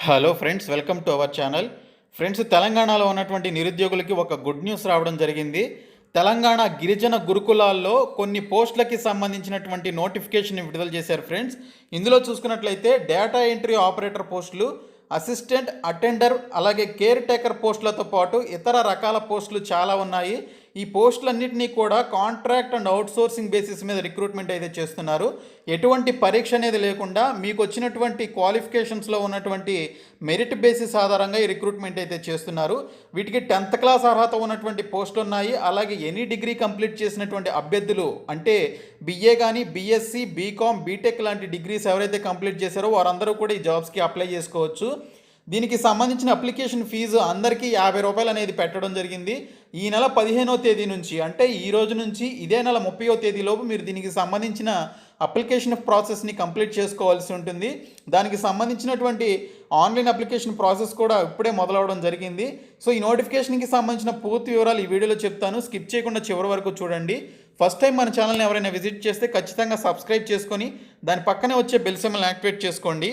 Hello friends, welcome to our channel. Friends, తెలంగాణలో ఉన్నటువంటి నిరుద్యోగులకి ఒక గుడ్ న్యూస్ రావడం జరిగింది. తెలంగాణ గిరిజన గురుకులాల్లో కొన్ని పోస్టులకి సంబంధించినటువంటి నోటిఫికేషన్ విడుదల చేశారు ఫ్రెండ్స్. ఇందులో చూసుకున్నట్లయితే డేటా ఎంట్రీ ఆపరేటర్ పోస్టులు, అసిస్టెంట్, అటెండర్, అలాగే కేర్ టేకర్ పోస్టులతో పాటు ఇతర రకాల పోస్టులు చాలా ఉన్నాయి. ఈ పోస్టులన్నింటినీ కూడా కాంట్రాక్ట్ అండ్ అవుట్సోర్సింగ్ బేసిస్ మీద రిక్రూట్మెంట్ అయితే చేస్తున్నారు. ఎటువంటి పరీక్ష అనేది లేకుండా మీకు వచ్చినటువంటి క్వాలిఫికేషన్స్లో ఉన్నటువంటి మెరిట్ బేసిస్ ఆధారంగా ఈ రిక్రూట్మెంట్ అయితే చేస్తున్నారు. వీటికి 10th క్లాస్ అర్హత ఉన్నటువంటి పోస్టులు ఉన్నాయి. అలాగే ఎనీ డిగ్రీ కంప్లీట్ చేసినటువంటి అభ్యర్థులు అంటే బీఏ కానీ, బీఎస్సీ, బీకామ్, బీటెక్ లాంటి డిగ్రీస్ ఎవరైతే కంప్లీట్ చేశారో వారందరూ కూడా ఈ జాబ్స్కి అప్లై చేసుకోవచ్చు. దీనికి సంబంధించిన అప్లికేషన్ ఫీజు అందరికీ 50 రూపాయలు అనేది పెట్టడం జరిగింది. ఈ నెల 15వ తేదీ నుంచి, అంటే ఈ రోజు నుంచి ఇదే నెల 30వ తేదీలోపు మీరు దీనికి సంబంధించిన అప్లికేషన్ ప్రాసెస్ని కంప్లీట్ చేసుకోవాల్సి ఉంటుంది. దానికి సంబంధించినటువంటి ఆన్లైన్ అప్లికేషన్ ప్రాసెస్ కూడా ఇప్పుడే మొదలవడం జరిగింది. సో ఈ నోటిఫికేషన్కి సంబంధించిన పూర్తి వివరాలు ఈ వీడియోలో చెప్తాను. స్కిప్ చేయకుండా చివరి వరకు చూడండి. ఫస్ట్ టైం మన ఛానల్ని ఎవరైనా విజిట్ చేస్తే ఖచ్చితంగా సబ్స్క్రైబ్ చేసుకొని దాని పక్కనే వచ్చే బెల్ సింబల్ని యాక్టివేట్ చేసుకోండి.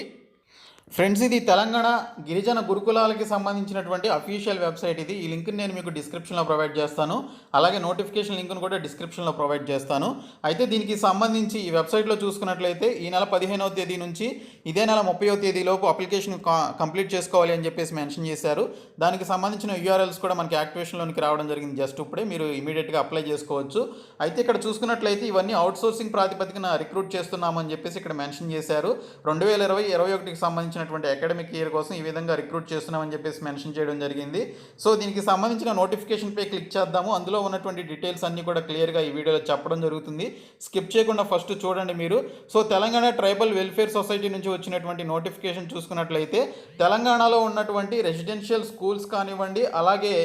ఫ్రెండ్స్, ఇది తెలంగాణ గిరిజన గురుకులాలకి సంబంధించినటువంటి అఫీషియల్ వెబ్సైట్ ఇది. ఈ లింక్ని నేను మీకు డిస్క్రిప్షన్లో ప్రొవైడ్ చేస్తాను. అలాగే నోటిఫికేషన్ లింక్ను కూడా డిస్క్రిప్షన్లో ప్రొవైడ్ చేస్తాను. అయితే దీనికి సంబంధించి ఈ వెబ్సైట్లో చూసుకున్నట్లయితే ఈ నెల 15వ తేదీ నుంచి ఇదే నెల 30వ తేదీలోపు అప్లికేషన్ కంప్లీట్ చేసుకోవాలి అని చెప్పేసి మెన్షన్ చేశారు. దానికి సంబంధించిన యూఆర్ఎల్స్ కూడా మనకి యాక్టివేషన్లోనికి రావడం జరిగింది. జస్ట్ ఇప్పుడే మీరు ఇమీడియట్గా అప్లై చేసుకోవచ్చు. అయితే ఇక్కడ చూసుకున్నట్లయితే ఇవన్నీ అవుట్సోర్సింగ్ ప్రాతిపదికన రిక్రూట్ చేస్తున్నామని చెప్పేసి ఇక్కడ మెన్షన్ చేశారు. 2020-21కి సంబంధించిన అకాడమిక్ ఇయర్ కోసం ఈ విధంగా రిక్రూట్ చేస్తున్నామని చెప్పేసి మెన్షన్ చేయడం జరిగింది. సో దీనికి సంబంధించిన నోటిఫికేషన్ పై క్లిక్ చేద్దాము. అందులో ఉన్నటువంటి డీటెయిల్స్ అన్ని కూడా క్లియర్గా ఈ వీడియోలో చెప్పడం జరుగుతుంది. స్కిప్ చేయకుండా ఫస్ట్ చూడండి మీరు. So Telangana tribal welfare society నుంచి వచ్చినటువంటి నోటిఫికేషన్ చూసుకున్నట్లయితే తెలంగాణలో ఉన్నటువంటి రెసిడెన్షియల్ స్కూల్స్ కానివ్వండి, అలాగే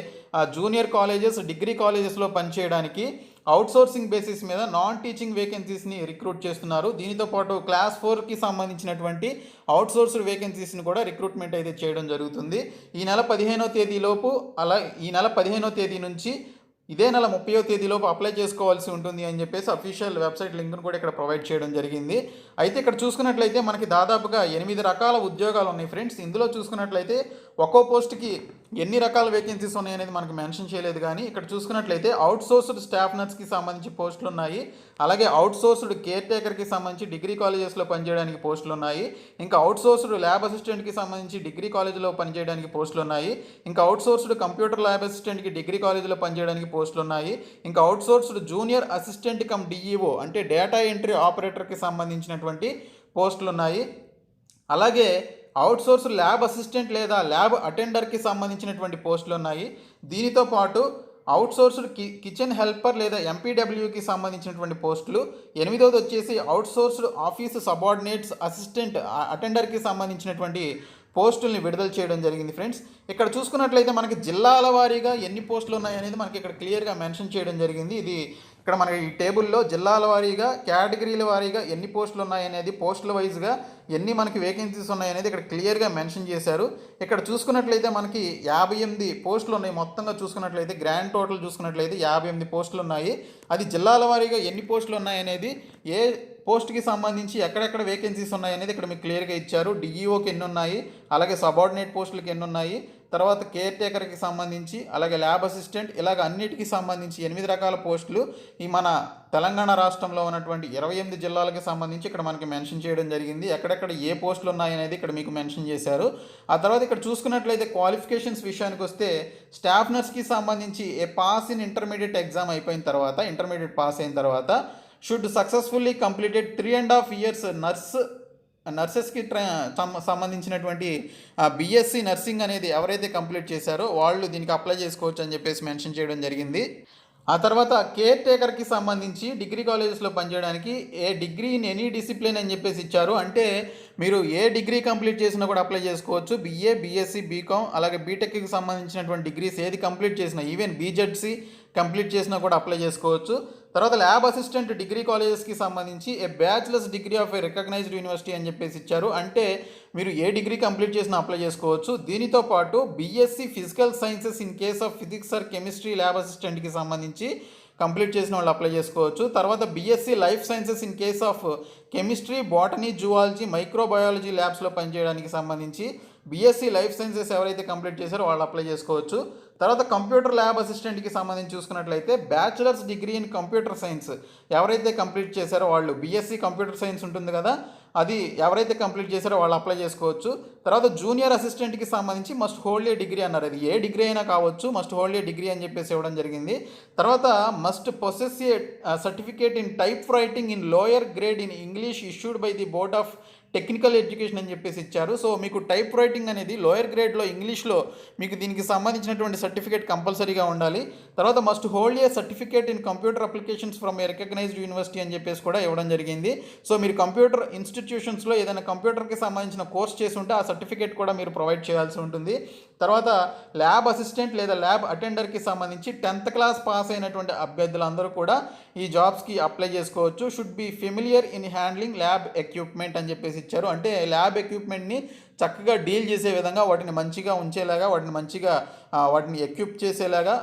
జూనియర్ కాలేజెస్, డిగ్రీ కాలేజెస్లో పనిచేయడానికి అవుట్సోర్సింగ్ బేసిస్ మీద నాన్ టీచింగ్ వేకెన్సీస్ని రిక్రూట్ చేస్తున్నారు. దీనితో పాటు క్లాస్ 4కి సంబంధించినటువంటి అవుట్సోర్స్డ్ వేకెన్సీస్ని కూడా రిక్రూట్మెంట్ అయితే చేయడం జరుగుతుంది. ఈ నెల 15వ తేదీలోపు, ఈ నెల 15వ తేదీ నుంచి ఇదే నెల 30వ తేదీలోపు అప్లై చేసుకోవాల్సి ఉంటుంది అని చెప్పేసి అఫీషియల్ వెబ్సైట్ లింక్ను కూడా ఇక్కడ ప్రొవైడ్ చేయడం జరిగింది. అయితే ఇక్కడ చూసుకున్నట్లయితే మనకి దాదాపుగా 8 రకాల ఉద్యోగాలు ఉన్నాయి ఫ్రెండ్స్. ఇందులో చూసుకున్నట్లయితే ఒక్కో పోస్ట్కి ఎన్ని రకాల వేకెన్సీస్ ఉన్నాయి అనేది మనకు మెన్షన్ చేయలేదు. కానీ ఇక్కడ చూసుకున్నట్లయితే అవుట్సోర్స్డ్ స్టాఫ్ నర్స్కి సంబంధించి పోస్టులు ఉన్నాయి. అలాగే అవుట్సోర్స్డ్ కేర్ టేకర్కి సంబంధించి డిగ్రీ కాలేజెస్లో పనిచేయడానికి పోస్టులు ఉన్నాయి. ఇంకా అవుట్సోర్స్డ్ ల్యాబ్ అసిస్టెంట్కి సంబంధించి డిగ్రీ కాలేజీలో పనిచేయడానికి పోస్టులు ఉన్నాయి. ఇంకా అవుట్సోర్స్డ్ కంప్యూటర్ ల్యాబ్ అసిస్టెంట్కి డిగ్రీ కాలేజీలో పనిచేయడానికి పోస్టులు ఉన్నాయి. ఇంకా outsourced junior assistant cum DEO అంటే డేటా ఎంట్రీ ఆపరేటర్కి సంబంధించినటువంటి పోస్టులు ఉన్నాయి. అలాగే అవుట్సోర్స్ ల్యాబ్ అసిస్టెంట్ లేదా ల్యాబ్ అటెండర్కి సంబంధించినటువంటి పోస్టులు ఉన్నాయి. దీనితో పాటు అవుట్సోర్స్డ్ కిచెన్ హెల్పర్ లేదా ఎంపీడబ్ల్యూకి సంబంధించినటువంటి పోస్టులు. 8వది వచ్చేసి అవుట్సోర్స్డ్ ఆఫీస్ సబార్డినేట్స్ అసిస్టెంట్ అటెండర్కి సంబంధించినటువంటి పోస్టుల్ని విడుదల చేయడం జరిగింది ఫ్రెండ్స్. ఇక్కడ చూసుకున్నట్లయితే మనకి జిల్లాల వారీగా ఎన్ని పోస్టులు ఉన్నాయనేది మనకి ఇక్కడ క్లియర్గా మెన్షన్ చేయడం జరిగింది. ఇది ఇక్కడ మనకి ఈ టేబుల్లో జిల్లాల వారీగా, కేటగిరీల వారీగా ఎన్ని పోస్టులు ఉన్నాయనేది, పోస్టుల వైజ్గా ఎన్ని మనకి వేకెన్సీస్ ఉన్నాయనేది ఇక్కడ క్లియర్గా మెన్షన్ చేశారు. ఇక్కడ చూసుకున్నట్లయితే మనకి 58 పోస్టులు ఉన్నాయి. మొత్తంగా చూసుకున్నట్లయితే గ్రాండ్ టోటల్ చూసుకున్నట్లయితే 58 పోస్టులు ఉన్నాయి. అది జిల్లాల వారీగా ఎన్ని పోస్టులు ఉన్నాయనేది, ఏ పోస్ట్కి సంబంధించి ఎక్కడెక్కడ వేకెన్సీస్ ఉన్నాయనేది ఇక్కడ మీకు క్లియర్గా ఇచ్చారు. డిఈఓకి ఎన్ని ఉన్నాయి, అలాగే సబార్డినేట్ పోస్టులకి ఎన్ని ఉన్నాయి, తర్వాత కేర్ టేకర్కి సంబంధించి, అలాగే ల్యాబ్ అసిస్టెంట్, ఇలాగ అన్నిటికీ సంబంధించి 8 రకాల పోస్టులు ఈ మన తెలంగాణ రాష్ట్రంలో ఉన్నటువంటి 28 జిల్లాలకు సంబంధించి ఇక్కడ మనకి మెన్షన్ చేయడం జరిగింది. ఎక్కడెక్కడ ఏ పోస్టులు ఉన్నాయనేది ఇక్కడ మీకు మెన్షన్ చేశారు. ఆ తర్వాత ఇక్కడ చూసుకున్నట్లయితే క్వాలిఫికేషన్స్ విషయానికి వస్తే స్టాఫ్ నర్స్కి సంబంధించి ఏ పాస్ ఇన్ ఇంటర్మీడియట్ ఎగ్జామ్ అయిపోయిన తర్వాత, ఇంటర్మీడియట్ పాస్ అయిన తర్వాత షుడ్ సక్సెస్ఫుల్లీ కంప్లీటెడ్ 3.5 years నర్సెస్కి సంబంధించినటువంటి బీఎస్సీ నర్సింగ్ అనేది ఎవరైతే కంప్లీట్ చేశారో వాళ్ళు దీనికి అప్లై చేసుకోవచ్చు అని చెప్పేసి మెన్షన్ చేయడం జరిగింది. ఆ తర్వాత కేర్ టేకర్కి సంబంధించి డిగ్రీ కాలేజెస్లో పనిచేయడానికి ఏ డిగ్రీ ఇన్ ఎనీ డిసిప్లిన్ అని చెప్పేసి ఇచ్చారు. అంటే మీరు ఏ డిగ్రీ కంప్లీట్ చేసినా కూడా అప్లై చేసుకోవచ్చు. బీఏ, బీఎస్సీ, బీకామ్, అలాగే బీటెక్కి సంబంధించినటువంటి డిగ్రీస్ ఏది కంప్లీట్ చేసినా, ఈవెన్ బీజెడ్సీ కంప్లీట్ చేసినా కూడా అప్లై చేసుకోవచ్చు. తర్వాత ల్యాబ్ అసిస్టెంట్ డిగ్రీ కాలేజెస్కి సంబంధించి a bachelor's degree of a recognised university అని చెప్పేసి ఇచ్చారు. అంటే మీరు ఏ డిగ్రీ కంప్లీట్ చేసినా అప్లై చేసుకోవచ్చు. దీనితో పాటు BSc physical sciences in case of physics or chemistry lab అసిస్టెంట్కి సంబంధించి కంప్లీట్ చేసిన వాళ్ళు అప్లై చేసుకోవచ్చు. తర్వాత BSc life sciences in case of chemistry, botany, zoology, microbiology ల్యాబ్స్లో పనిచేయడానికి సంబంధించి బీఎస్సీ లైఫ్ సైన్సెస్ ఎవరైతే కంప్లీట్ చేశారో వాళ్ళు అప్లై చేసుకోవచ్చు. తర్వాత కంప్యూటర్ ల్యాబ్ అసిస్టెంట్కి సంబంధించి చూసుకున్నట్లయితే bachelors degree in computer science ఎవరైతే కంప్లీట్ చేశారో వాళ్ళు, బీఎస్సీ కంప్యూటర్ సైన్స్ ఉంటుంది కదా, అది ఎవరైతే కంప్లీట్ చేశారో వాళ్ళు అప్లై చేసుకోవచ్చు. తర్వాత జూనియర్ అసిస్టెంట్కి సంబంధించి మస్ట్ హోల్డ్ ఏ డిగ్రీ అన్నారు. అది ఏ డిగ్రీ అయినా కావచ్చు, మస్ట్ హోల్డ్ ఏ డిగ్రీ అని చెప్పేసి ఇవ్వడం జరిగింది. తర్వాత must possess a certificate in type writing in lower grade in English issued by the board of technical education అని చెప్పేసి ఇచ్చారు. సో మీకు టైప్ రైటింగ్ అనేది లోయర్ గ్రేడ్లో ఇంగ్లీష్లో మీకు దీనికి సంబంధించినటువంటి సర్టిఫికేట్ కంపల్సరీగా ఉండాలి. తర్వాత must hold a certificate in computer applications from a recognised university అని చెప్పేసి కూడా ఇవ్వడం జరిగింది. సో మీరు కంప్యూటర్ ఇన్స్టిట్యూషన్స్లో ఏదైనా కంప్యూటర్కి సంబంధించిన కోర్స్ చేసి ఉంటే ఆ సర్టిఫికేట్ కూడా మీరు ప్రొవైడ్ చేయాల్సి ఉంటుంది. తర్వాత ల్యాబ్ అసిస్టెంట్ లేదా ల్యాబ్ అటెండర్కి సంబంధించి 10th క్లాస్ పాస్ అయినటువంటి అభ్యర్థులందరూ కూడా ఈ జాబ్స్కి అప్లై చేసుకోవచ్చు. Should be familiar in handling lab equipment అని చెప్పేసి ఇచ్చారు. అంటే ల్యాబ్ ఎక్విప్మెంట్ని చక్కగా డీల్ చేసే విధంగా, వాటిని మంచిగా ఉంచేలాగా, వాటిని ఎక్విప్ చేసేలాగా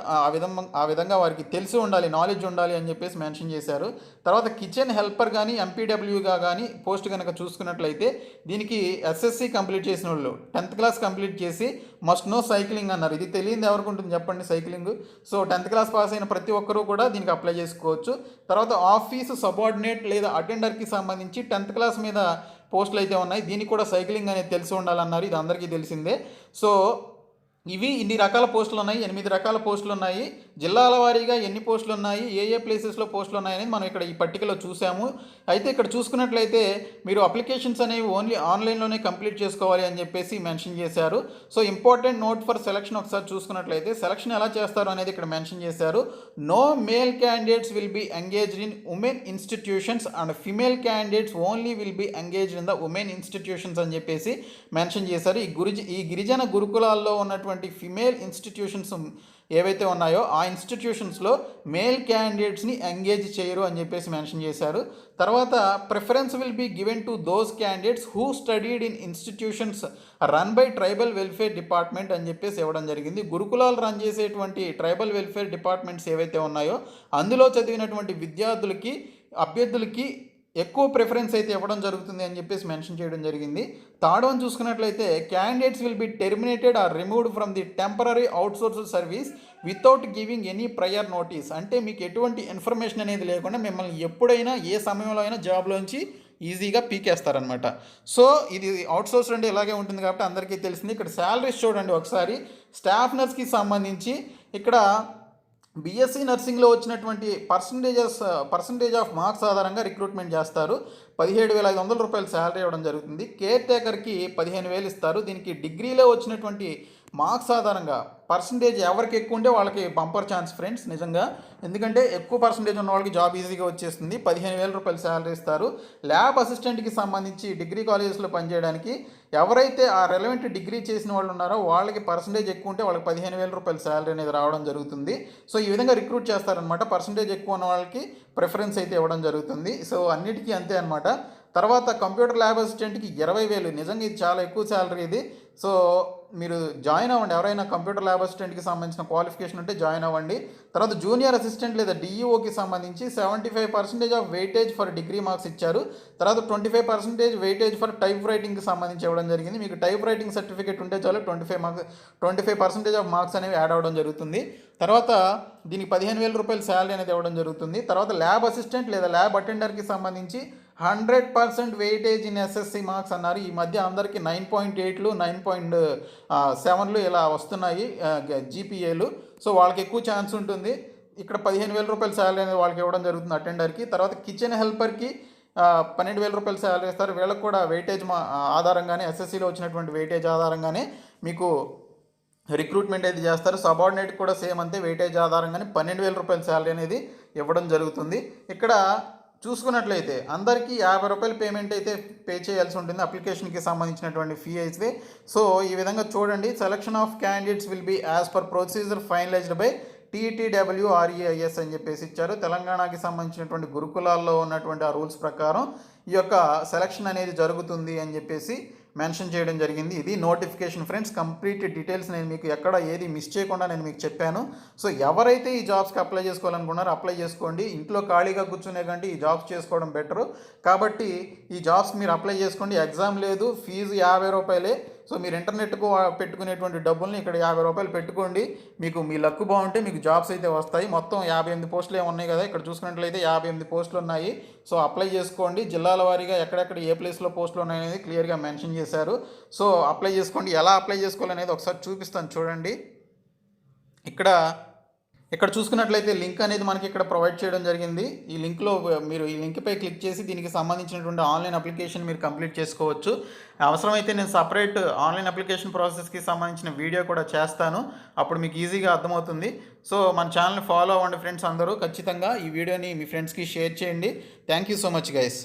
ఆ విధంగా వారికి తెలిసి ఉండాలి, నాలెడ్జ్ ఉండాలి అని చెప్పేసి మెన్షన్ చేశారు. తర్వాత కిచెన్ హెల్పర్ కానీ ఎంపీడబ్ల్యూగా కానీ పోస్ట్ కనుక చూసుకున్నట్లయితే దీనికి ఎస్ఎస్సి కంప్లీట్ చేసిన వాళ్ళు 10th క్లాస్ కంప్లీట్ చేసి మస్ట్ నో సైక్లింగ్ అన్నారు. ఇది తెలియదు ఎవరికి ఉంటుంది చెప్పండి cycling. So 10th class pass అయిన ప్రతి ఒక్కరూ కూడా దీనికి అప్లై చేసుకోవచ్చు. తర్వాత ఆఫీసు సబార్డినేట్ లేదా అటెండర్కి సంబంధించి 10th క్లాస్ మీద పోస్టులు అయితే ఉన్నాయి. దీనికి కూడా సైక్లింగ్ అనేది తెలిసి ఉండాలన్నారు. ఇది అందరికీ తెలిసిందే. సో ఇన్ని రకాల పోస్టులు ఉన్నాయి, 8 రకాల పోస్టులు ఉన్నాయి. జిల్లాల వారీగా ఎన్ని పోస్టులు ఉన్నాయి, ఏ ప్లేసెస్లో పోస్టులు ఉన్నాయనేది మనం ఇక్కడ ఈ పట్టికలో చూసాము. అయితే ఇక్కడ చూసుకున్నట్లయితే మీరు అప్లికేషన్స్ అనేవి ఓన్లీ ఆన్లైన్లోనే కంప్లీట్ చేసుకోవాలి అని చెప్పేసి మెన్షన్ చేశారు. So important note for selection ఒకసారి చూసుకున్నట్లయితే సెలక్షన్ ఎలా చేస్తారు అనేది ఇక్కడ మెన్షన్ చేశారు. No male candidates will be engaged in women institutions and female candidates only will be engaged in the women institutions అని చెప్పేసి మెన్షన్ చేశారు. ఈ గిరిజన గురుకులాల్లో ఉన్నటువంటి ఫిమేల్ ఇన్స్టిట్యూషన్స్ ఏవైతే ఉన్నాయో ఆ ఇన్స్టిట్యూషన్స్లో మేల్ క్యాండిడేట్స్ని ఎంగేజ్ చేయరు అని చెప్పేసి మెన్షన్ చేశారు. తర్వాత preference will be given to those candidates who studied in institutions run by tribal welfare department అని చెప్పేసి ఇవ్వడం జరిగింది. గురుకులాలు రన్ చేసేటువంటి ట్రైబల్ వెల్ఫేర్ డిపార్ట్మెంట్స్ ఏవైతే ఉన్నాయో అందులో చదివినటువంటి అభ్యర్థులకి ఎక్కువ ప్రిఫరెన్స్ అయితే ఇవ్వడం జరుగుతుంది అని చెప్పేసి మెన్షన్ చేయడం జరిగింది. థర్డ్ వన్ చూసుకున్నట్లయితే candidates will be terminated or removed from the temporary outsource service without giving any prior notice. అంటే మీకు ఎటువంటి ఇన్ఫర్మేషన్ అనేది లేకుండా మిమ్మల్ని ఎప్పుడైనా ఏ సమయంలో అయినా జాబ్లోంచి ఈజీగా పీకేస్తారనమాట. సో ఇది అవుట్సోర్స్ అంటే ఇలాగే ఉంటుంది కాబట్టి అందరికీ తెలిసింది. ఇక్కడ శాలరీస్ చూడండి ఒకసారి. స్టాఫ్ నర్స్కి సంబంధించి ఇక్కడ బీఎస్సీ నర్సింగ్లో వచ్చినటువంటి పర్సంటేజ్ ఆఫ్ మార్క్స్ ఆధారంగా రిక్రూట్మెంట్ చేస్తారు. 17,500 రూపాయలు శాలరీ ఇవ్వడం జరుగుతుంది. కేర్ టేకర్కి 15,000 ఇస్తారు. దీనికి డిగ్రీలో వచ్చినటువంటి మార్క్స్ ఆధారంగా పర్సంటేజ్ ఎవరికి ఎక్కువ ఉంటే వాళ్ళకి బంపర్ ఛాన్స్ ఫ్రెండ్స్ నిజంగా. ఎందుకంటే ఎక్కువ పర్సంటేజ్ ఉన్న వాళ్ళకి జాబ్ ఈజీగా వచ్చేస్తుంది. 15,000 రూపాయలు శాలరీ ఇస్తారు. ల్యాబ్ అసిస్టెంట్కి సంబంధించి డిగ్రీ కాలేజెస్లో పనిచేయడానికి ఎవరైతే ఆ రెలవెంట్ డిగ్రీ చేసిన వాళ్ళు ఉన్నారో వాళ్ళకి పర్సంటేజ్ ఎక్కువ ఉంటే వాళ్ళకి 15,000 రూపాయలు శాలరీ అనేది రావడం జరుగుతుంది. సో ఈ విధంగా రిక్రూట్ చేస్తారనమాట. పర్సంటేజ్ ఎక్కువ ఉన్న వాళ్ళకి ప్రిఫరెన్స్ అయితే ఇవ్వడం జరుగుతుంది. సో అన్నిటికీ అంతే అనమాట. తర్వాత కంప్యూటర్ ల్యాబ్ అసిస్టెంట్కి 20,000. నిజంగా ఇది చాలా ఎక్కువ శాలరీ ఇది. సో మీరు జాయిన్ అవ్వండి. ఎవరైనా కంప్యూటర్ ల్యాబ్ అసిస్టెంట్కి సంబంధించిన క్వాలిఫికేషన్ ఉంటే జాయిన్ అవ్వండి. తర్వాత జూనియర్ అసిస్టెంట్ లేదా డిఈఓకి సంబంధించి 75% of weightage for degree marks ఇచ్చారు. తర్వాత 25% వెయిటేజ్ ఫర్ టైప్ రైటింగ్కి సంబంధించి ఇవ్వడం జరిగింది. మీకు టైప్ రైటింగ్ సర్టిఫికేట్ ఉంటే చాలు 25% ఆఫ్ మార్క్స్ అనేవి యాడ్ అవ్వడం జరుగుతుంది. తర్వాత దీనికి 15,000 రూపాయల శాలరీ అనేది ఇవ్వడం జరుగుతుంది. తర్వాత ల్యాబ్ అసిస్టెంట్ లేదా ల్యాబ్ అటెండర్కి సంబంధించి 100% వెయిటేజ్ ఇన్ ఎస్ఎస్సి మార్క్స్ అన్నారు. ఈ మధ్య అందరికీ 9.8లు 9.7లు ఇలా వస్తున్నాయి జీపీఏలు. సో వాళ్ళకి ఎక్కువ ఛాన్స్ ఉంటుంది. ఇక్కడ 15,000 రూపాయల శాలరీ అనేది వాళ్ళకి ఇవ్వడం జరుగుతుంది అటెండర్కి. తర్వాత కిచెన్ హెల్పర్కి 12,000 రూపాయల శాలరీ ఇస్తారు. వీళ్ళకి కూడా వెయిటేజ్ ఆధారంగానే ఎస్ఎస్సిలో వచ్చినటువంటి వెయిటేజ్ ఆధారంగానే మీకు రిక్రూట్మెంట్ అయితే చేస్తారు. సబార్డినేట్ కూడా సేమ్ అంతే, వెయిటేజ్ ఆధారంగానే 12,000 రూపాయల శాలరీ అనేది ఇవ్వడం జరుగుతుంది. ఇక్కడ చూసుకున్నట్లయితే అందరికీ 50 రూపాయలు పేమెంట్ అయితే పే చేయాల్సి ఉంటుంది అప్లికేషన్కి సంబంధించినటువంటి ఫీ అయితే. సో ఈ విధంగా చూడండి. Selection of candidates will be as per procedure finalised by TTWREIS అని చెప్పేసి ఇచ్చారు. తెలంగాణకి సంబంధించినటువంటి గురుకులాల్లో ఉన్నటువంటి ఆ రూల్స్ ప్రకారం ఈ యొక్క సెలక్షన్ అనేది జరుగుతుంది అని చెప్పేసి మెన్షన్ చేయడం జరిగింది. ఇది నోటిఫికేషన్ ఫ్రెండ్స్. కంప్లీట్ డీటెయిల్స్ నేను మీకు ఎక్కడ ఏది మిస్ చేయకుండా నేను మీకు చెప్పాను. సో ఎవరైతే ఈ జాబ్స్కి అప్లై చేసుకోవాలనుకున్నారో అప్లై చేసుకోండి. ఇంట్లో ఖాళీగా కూర్చునే కంటే ఈ జాబ్స్ చేసుకోవడం బెటరు. కాబట్టి ఈ జాబ్స్ మీరు అప్లై చేసుకోండి. ఎగ్జామ్ లేదు, ఫీజు 50 రూపాయలే. సో మీరు ఇంటర్నెట్కు పెట్టుకునేటువంటి డబ్బుల్ని ఇక్కడ 50 రూపాయలు పెట్టుకోండి. మీకు మీ లక్ బాగుంటే మీకు జాబ్స్ అయితే వస్తాయి. మొత్తం 58 పోస్టులు ఏమున్నాయి కదా, ఇక్కడ చూసుకున్నట్లయితే 58 పోస్టులు ఉన్నాయి. సో అప్లై చేసుకోండి. జిల్లాల వారీగా ఎక్కడెక్కడ ఏ ప్లేస్లో పోస్టులు ఉన్నాయనేది క్లియర్గా మెన్షన్ చేశారు. సో అప్లై చేసుకోండి. ఎలా అప్లై చేసుకోవాలనేది ఒకసారి చూపిస్తాను చూడండి. ఇక్కడ చూసుకున్నట్లయితే లింక్ అనేది మనకి ఇక్కడ ప్రొవైడ్ చేయడం జరిగింది. ఈ లింక్లో మీరు ఈ లింక్పై క్లిక్ చేసి దీనికి సంబంధించినటువంటి ఆన్లైన్ అప్లికేషన్ మీరు కంప్లీట్ చేసుకోవచ్చు. అవసరమైతే నేను సపరేట్ ఆన్లైన్ అప్లికేషన్ ప్రాసెస్కి సంబంధించిన వీడియో కూడా చేస్తాను. అప్పుడు మీకు ఈజీగా అర్థమవుతుంది. సో మన ఛానల్ని ఫాలో అవ్వండి ఫ్రెండ్స్ అందరూ. ఖచ్చితంగా ఈ వీడియోని మీ ఫ్రెండ్స్కి షేర్ చేయండి. Thank you so much guys.